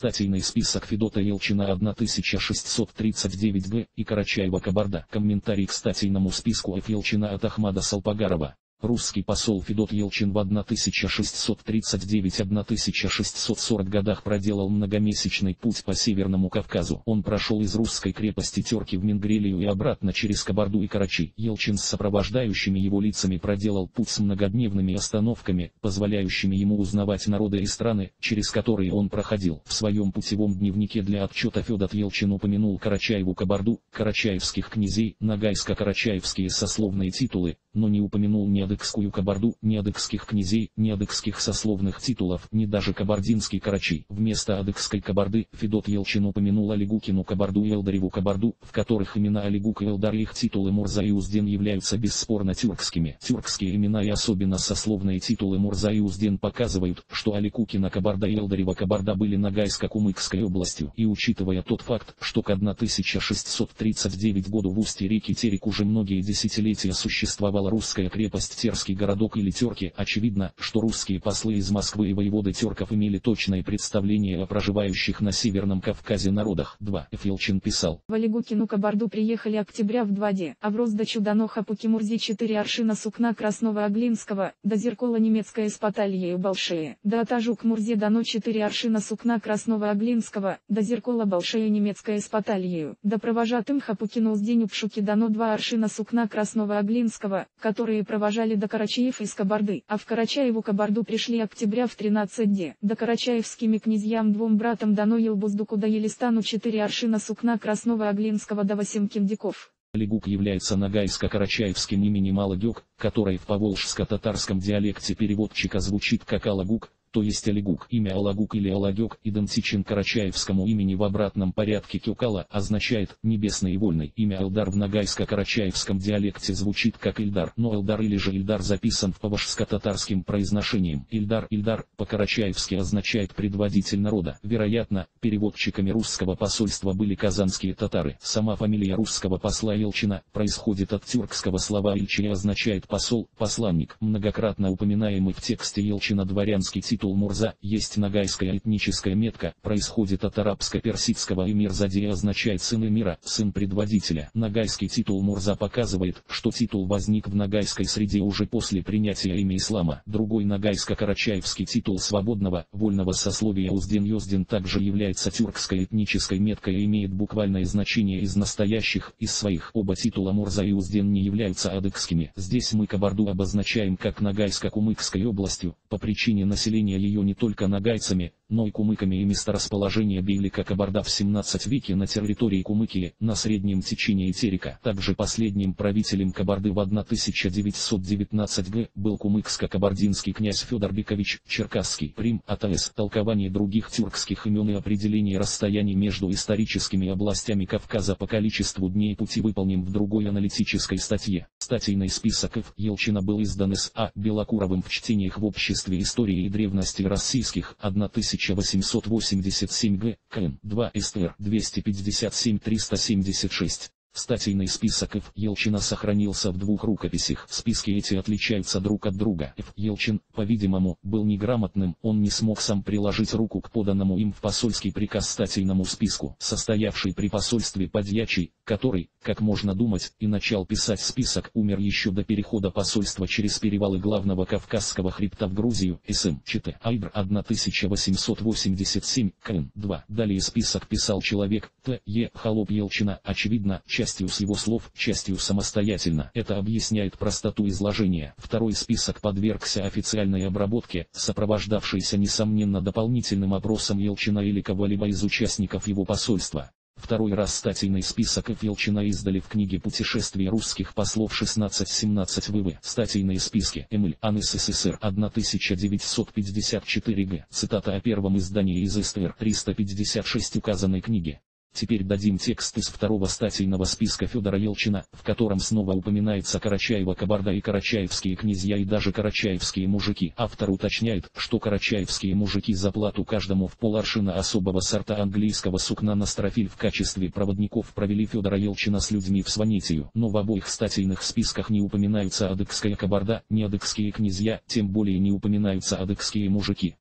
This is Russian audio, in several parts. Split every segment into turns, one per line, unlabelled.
Статейный список Федота Елчина 1639 г. и Карачаева-Кабарда. Комментарий к статейному списку Ф. Елчина от Ахмада Салпагарова. Русский посол Федот Елчин в 1639-1640 годах проделал многомесячный путь по Северному Кавказу. Он прошел из русской крепости Терки в Мингрелию и обратно через Кабарду и Карачи. Елчин с сопровождающими его лицами проделал путь с многодневными остановками, позволяющими ему узнавать народы и страны, через которые он проходил. В своем путевом дневнике для отчета Федот Елчин упомянул Карачаеву-Кабарду, карачаевских князей, ногайско-карачаевские сословные титулы, но не упомянул ни адыгскую Кабарду, ни адыгских князей, ни адыгских сословных титулов, ни даже кабардинский Карачи. Вместо адыгской Кабарды Федот Елчин упомянул Алигукину Кабарду и Элдареву Кабарду, в которых имена Алигук и Элдар и их титулы Мурза и Узден являются бесспорно тюркскими. Тюркские имена и особенно сословные титулы Мурза и Узден показывают, что Алигукина Кабарда и Элдарева Кабарда были Ногайско-Кумыкской областью. И учитывая тот факт, что к 1639 году в устье реки Терек уже многие десятилетия существовала русская крепость Терский городок или Терки, очевидно, что русские послы из Москвы и воеводы Терков имели точное представление о проживающих на Северном Кавказе народах. 2. Ф. Елчин писал:
В Алигукину Кабарду приехали октября в 2 а в Роздачу до Нохапуки Мурзи 4 аршина сукна красного Оглинского, до Зеркола немецкая спатальею Большие, до Атажук Мурзе дано 4 аршина сукна красного Оглинского, до Зеркола Большая немецкая спатальею, до провожатым Хапукину Узденю Пшуки дано 2 аршина сукна красного Оглинского, которые провожали до Карачаев из Кабарды, а в Карачаеву Кабарду пришли октября в 13 до Карачаевскими князьям 2 братам дано Елбуздуку да Елистану 4 аршина сукна красного Оглинского до 8 кимдиков.
Алигук является ногайско-карачаевским именем Алагёк, которое в поволжско-татарском диалекте переводчика звучит как Алагук, то есть Алигук. Имя Алагук или Алагёк идентичен карачаевскому имени в обратном порядке Кёкала, означает «небесный и вольный». Имя Элдар в ногайско-карачаевском диалекте звучит как Ильдар, но Элдар или же Ильдар записан в поволжско-татарским произношением. Ильдар по-карачаевски означает «предводитель народа». Вероятно, переводчиками русского посольства были казанские татары. Сама фамилия русского посла Елчина происходит от тюркского слова Ильчи и означает «посол», «посланник». Многократно упоминаемый в тексте Елчина дворянский титул Мурза есть ногайская этническая метка, происходит от арабско-персидского «эмир-зади» и означает «сын эмира», «сын предводителя». Ногайский титул Мурза показывает, что титул возник в ногайской среде уже после принятия имя ислама. Другой ногайско-карачаевский титул свободного, вольного сословия Узден-Йозден также является тюркской этнической меткой и имеет буквальное значение из настоящих, из своих. Оба титула Мурза и Узден не являются адыгскими. Здесь мы Кабарду обозначаем как Ногайско-Кумыкской областью, по причине населения ее не только ногайцами, но и кумыками, и месторасположение Бейлика Кабарда в 17 веке на территории Кумыкии, на среднем течении Терека. Также последним правителем Кабарды в 1919 г. был кумыкско-кабардинский князь Федор Бекович Черкасский. Рим, АТС. Толкование других тюркских имен и определение расстояний между историческими областями Кавказа по количеству дней пути выполним в другой аналитической статье. Статейный список Ф. Елчина был издан С.А. Белокуровым в чтениях в обществе истории и древности российских 1887 г. КН 2 СТР 257-376. Статейный список Ф. Елчина сохранился в 2 рукописях. Списки эти отличаются друг от друга. Ф. Елчин, по-видимому, был неграмотным, он не смог сам приложить руку к поданному им в посольский приказ статейному списку, состоявший при посольстве Подьячий, который, как можно думать, и начал писать список, умер еще до перехода посольства через перевалы главного Кавказского хребта в Грузию. С.М. Чт. Айбр 1887 КН 2. Далее список писал человек Т. Е. Холоп Елчина, очевидно, частью с его слов, частью самостоятельно. Это объясняет простоту изложения. Второй список подвергся официальной обработке, сопровождавшейся несомненно дополнительным опросом Елчина или кого-либо из участников его посольства. Второй раз статейный список Ф. Елчина издали в книге «Путешествие русских послов 16-17 ВВ». Статейные списки Эмиль Ан СССР 1954 г. Цитата о первом издании из СТР 356 указанной книги. Теперь дадим текст из второго статейного списка Федора Елчина, в котором снова упоминается Карачаева-Кабарда и карачаевские князья и даже карачаевские мужики. Автор уточняет, что карачаевские мужики за плату каждому в поларшина особого сорта английского сукна на строфиль в качестве проводников провели Федора Елчина с людьми в Сванетию. Но в обоих статейных списках не упоминаются адыгская Кабарда, ни адыгские князья, тем более не упоминаются адыгские мужики.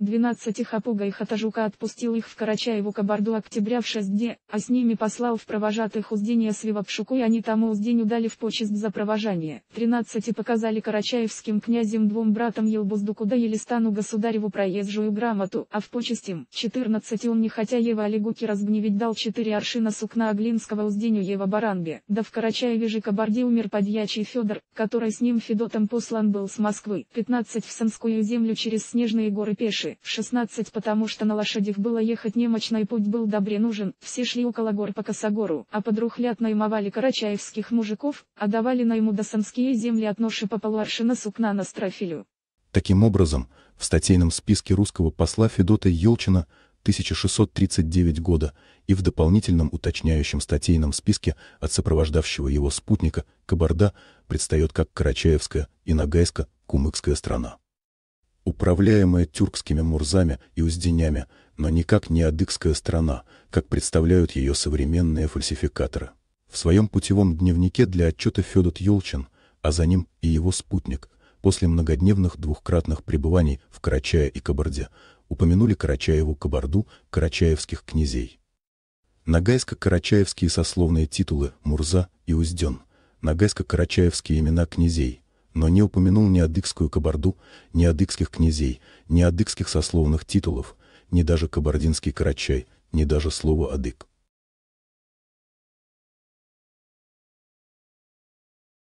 12 Хапуга и Хатажука отпустил их в Карачаеву-Кабарду октября в 6 дне, а с ними послал в провожатых Уздения Свивапшуку, и они тому Узденю дали в почесть за провожание. 13 показали карачаевским князем двум братам Елбуздуку да Елистану государеву проезжую грамоту, а в почесть им. 14 он не хотя Ева Олегуки разгневить дал 4 аршина сукна Оглинского Узденю Ева Баранбе, да в Карачаеве же Кабарде умер подьячий Федор, который с ним Федотом послан был с Москвы. 15 в Санскую землю через снежные горы пеши. 16 потому что на лошадях было ехать немощно и путь был добре нужен, все шли около гор по косогору, а подрухлят наймовали карачаевских мужиков, а давали найму до санские земли от ноши по полуаршина сукна на строфилю.
Таким образом, в статейном списке русского посла Федота Елчина 1639 года и в дополнительном уточняющем статейном списке от сопровождавшего его спутника Кабарда предстает как Карачаевская и Ногайско-Кумыкская страна, управляемая тюркскими мурзами и узденями, но никак не адыгская страна, как представляют ее современные фальсификаторы. В своем путевом дневнике для отчета Федот Елчин, а за ним и его спутник, после многодневных двухкратных пребываний в Карачае и Кабарде, упомянули Карачаеву-Кабарду карачаевских князей. Ногайско-карачаевские сословные титулы Мурза и Узден, ногайско-карачаевские имена князей, но не упомянул ни адыгскую Кабарду, ни адыгских князей, ни адыгских сословных титулов, ни даже кабардинский Карачай, ни даже слово «адык».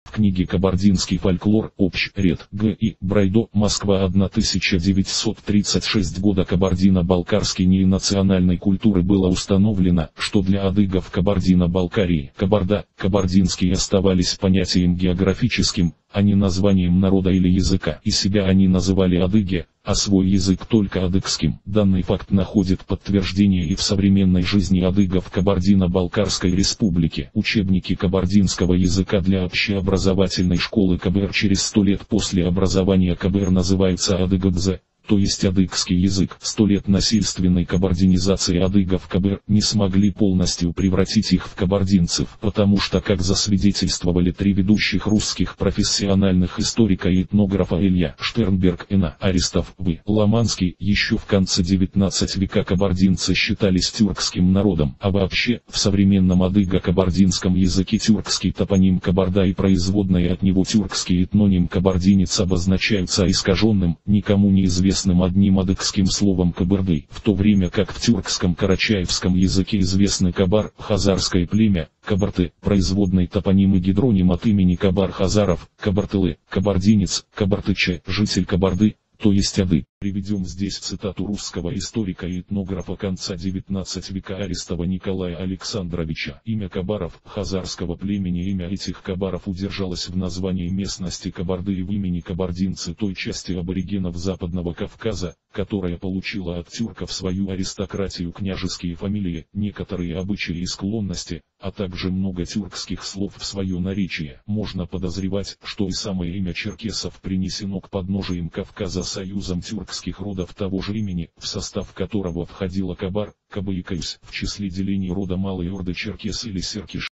В книге «Кабардинский фольклор. Общ. Ред. Г. И. Брайдо. Москва. 1936 года кабардино-балкарской ненациональной культуры было установлено, что для адыгов Кабардино-Балкарии Кабарда, кабардинские оставались понятием географическим, а не названием народа или языка, и себя они называли адыги, а свой язык только адыгским. Данный факт находит подтверждение и в современной жизни адыгов Кабардино-Балкарской республики. Учебники кабардинского языка для общеобразовательной школы КБР через 100 лет после образования КБР называются адыгадзе, то есть адыгский язык. 100 лет насильственной кабардинизации адыгов КБР не смогли полностью превратить их в кабардинцев, потому что, как засвидетельствовали 3 ведущих русских профессиональных историка и этнографа Илья Штернберг и Н. Аристов В. Ломанский, еще в конце 19 века кабардинцы считались тюркским народом, а вообще, в современном адыго-кабардинском языке тюркский топоним Кабарда и производный от него тюркский этноним кабардинец обозначаются искаженным, никому неизвестным одним адыгским словом кабарды, в то время как в тюркском карачаевском языке известны Кабар, хазарское племя, Кабарты, производный топоним и гидроним от имени Кабар-Хазаров, Кабартылы, кабардинец, Кабартыче, житель Кабарды, то есть адыг. Приведем здесь цитату русского историка и этнографа конца 19 века Аристова Николая Александровича. Имя кабаров, хазарского племени, имя этих кабаров удержалось в названии местности Кабарды и в имени кабардинцы той части аборигенов Западного Кавказа, которая получила от тюрков свою аристократию, княжеские фамилии, некоторые обычаи и склонности, а также много тюркских слов в свое наречие. Можно подозревать, что и самое имя черкесов принесено к подножиям Кавказа союзом тюркских родов того же имени, в состав которого входила Кабар, Каба и Кайс, в числе делений рода Малой Орды Черкес или Серкиш.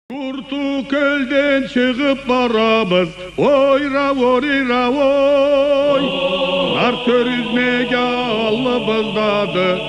Көлден чыгып барабыз, ойра-ойра-ой, нар төрүзмеге алыбыздады.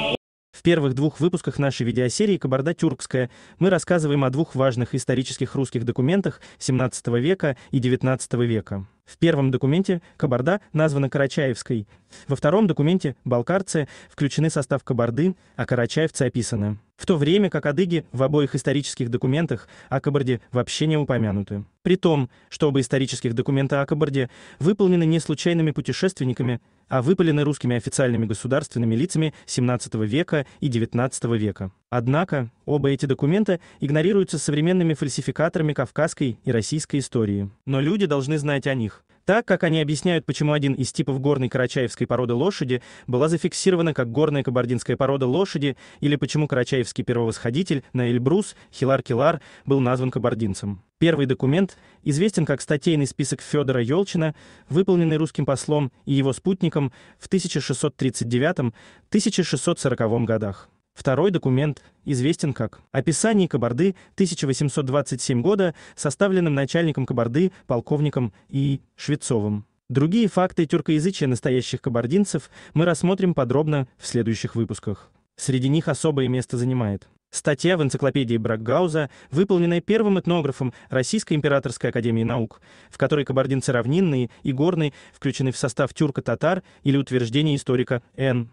В первых 2 выпусках нашей видеосерии «Кабарда тюркская» мы рассказываем о 2 важных исторических русских документах XVII века и XIX века. В первом документе Кабарда названа Карачаевской, во втором документе балкарцы включены в состав Кабарды, а карачаевцы описаны. В то время как адыги в обоих исторических документах о Кабарде вообще не упомянуты. При том, что оба исторических документа о Кабарде выполнены не случайными путешественниками, а выпалены русскими официальными государственными лицами XVII века и XIX века. Однако, оба эти документа игнорируются современными фальсификаторами кавказской и российской истории. Но люди должны знать о них, так как они объясняют, почему один из типов горной карачаевской породы лошади была зафиксирована как горная кабардинская порода лошади, или почему карачаевский первовосходитель на Эльбрус Хилар-Килар был назван кабардинцем. Первый документ известен как статейный список Федора Елчина, выполненный русским послом и его спутником в 1639-1640 годах. Второй документ известен как «Описание Кабарды 1827 года», составленным начальником Кабарды, полковником И. Швецовым. Другие факты тюркоязычия настоящих кабардинцев мы рассмотрим подробно в следующих выпусках. Среди них особое место занимает статья в энциклопедии Бракгауза, выполненная первым этнографом Российской императорской академии наук, в которой кабардинцы равнинные и горные включены в состав тюрко-татар, или утверждение историка Н.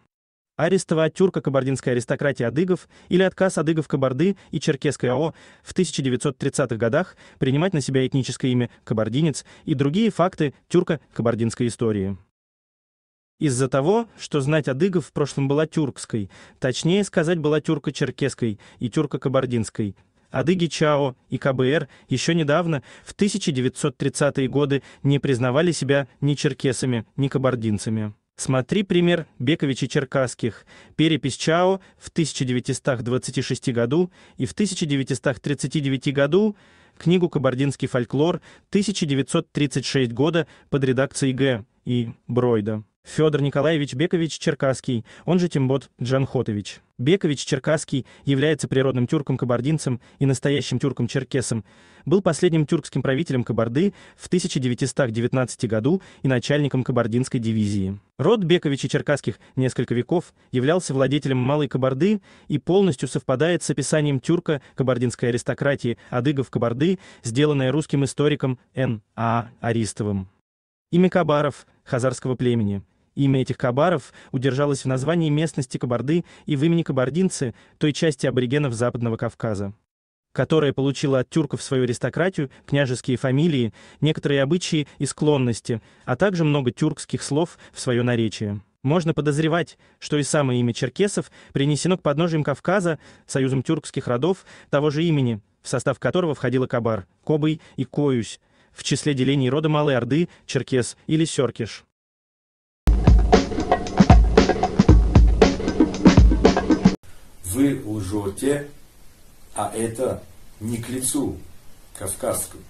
Арестова от тюрко-кабардинской аристократии адыгов или отказ адыгов Кабарды и Черкесской АО в 1930-х годах принимать на себя этническое имя кабардинец и другие факты тюрко-кабардинской истории. Из-за того, что знать адыгов в прошлом была тюркской, точнее сказать была тюрко-черкесской и тюрко-кабардинской, адыги ЧАО и КБР еще недавно, в 1930-е годы, не признавали себя ни черкесами, ни кабардинцами. Смотри пример Бековичей Черкасских, перепись ЧАО в 1926 году и в 1939 году, книгу «Кабардинский фольклор» 1936 года под редакцией Г. И. Бройда. Федор Николаевич Бекович Черкасский, он же Тимбот Джанхотович. Бекович Черкасский является природным тюрком-кабардинцем и настоящим тюрком-черкесом, был последним тюркским правителем Кабарды в 1919 году и начальником кабардинской дивизии. Род Бековичей Черкасских несколько веков являлся владетелем Малой Кабарды и полностью совпадает с описанием тюрко-кабардинской аристократии адыгов Кабарды, сделанное русским историком Н. А. Аристовым. Имя кабаров хазарского племени. Имя этих кабаров удержалось в названии местности Кабарды и в имени кабардинцы, той части аборигенов Западного Кавказа, которая получила от тюрков свою аристократию, княжеские фамилии, некоторые обычаи и склонности, а также много тюркских слов в свое наречие. Можно подозревать, что и самое имя черкесов принесено к подножиям Кавказа союзом тюркских родов того же имени, в состав которого входила Кабар, Кобый и Коюсь, в числе делений рода Малой Орды, Черкес или Сёркеш.
Вы лжете, а это не к лицу кавказскому.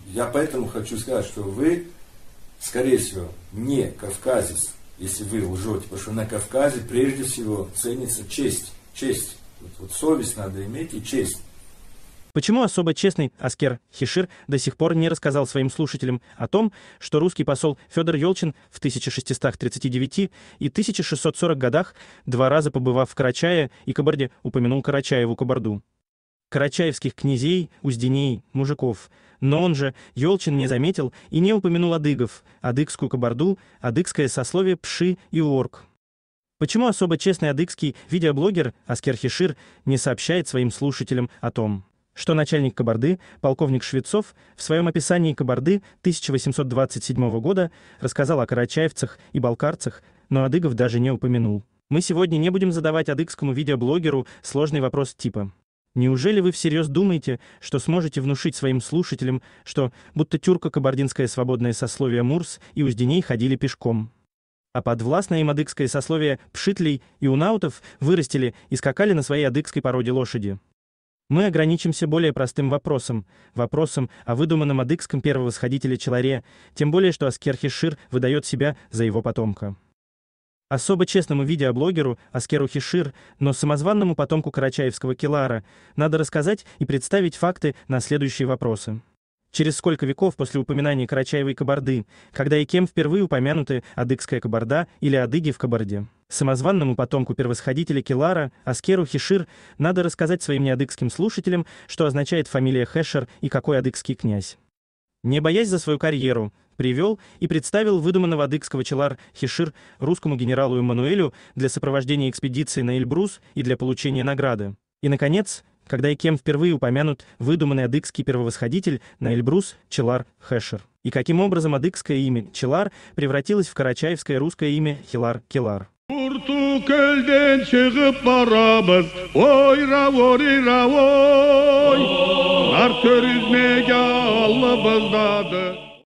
Я поэтому хочу сказать, что вы, скорее всего, не кавказец, если вы лжете, потому что на Кавказе прежде всего ценится честь. Честь. Совесть надо иметь и честь.
Почему особо честный Аскер Хишир до сих пор не рассказал своим слушателям о том, что русский посол Федор Ёлчин в 1639 и 1640 годах 2 раза побывав в Карачае и Кабарде упомянул Карачаеву Кабарду? Карачаевских князей, узденей, мужиков. Но он же, Ёлчин, не заметил и не упомянул адыгов, адыгскую Кабарду, адыгское сословие Пши и Орк. Почему особо честный адыгский видеоблогер Аскер Хишир не сообщает своим слушателям о том, что начальник Кабарды, полковник Швецов, в своем описании Кабарды 1827 года рассказал о карачаевцах и балкарцах, но адыгов даже не упомянул? Мы сегодня не будем задавать адыгскому видеоблогеру сложный вопрос типа: неужели вы всерьез думаете, что сможете внушить своим слушателям, что будто тюрко-кабардинское свободное сословие Мурс и Узденей ходили пешком, а подвластное им адыгское сословие Пшитлей и Унаутов вырастили и скакали на своей адыгской породе лошади? Мы ограничимся более простым вопросом о выдуманном адыгском первовосходителе Челаре, тем более что Аскер Хишир выдает себя за его потомка. Особо честному видеоблогеру Аскеру Хишир, но самозванному потомку карачаевского Келара, надо рассказать и представить факты на следующие вопросы. Через сколько веков после упоминания Карачаевой Кабарды, когда и кем впервые упомянуты адыгская Кабарда или адыги в Кабарде? Самозванному потомку первосходителя Келара, Аскеру Хишир, надо рассказать своим неадыгским слушателям, что означает фамилия Хешер и какой адыгский князь. Не боясь за свою карьеру, привел и представил выдуманного адыгского Челар Хишир русскому генералу Эммануэлю для сопровождения экспедиции на Эльбрус и для получения награды. И, наконец, когда и кем впервые упомянут выдуманный адыгский первовосходитель на Эльбрус Челар Хешер. И каким образом адыгское имя Челар превратилось в карачаевское русское имя Хилар Келар.
Portugal'den çıkıp barabız, oy ravoy, Artörüz mega Allah bızdadı.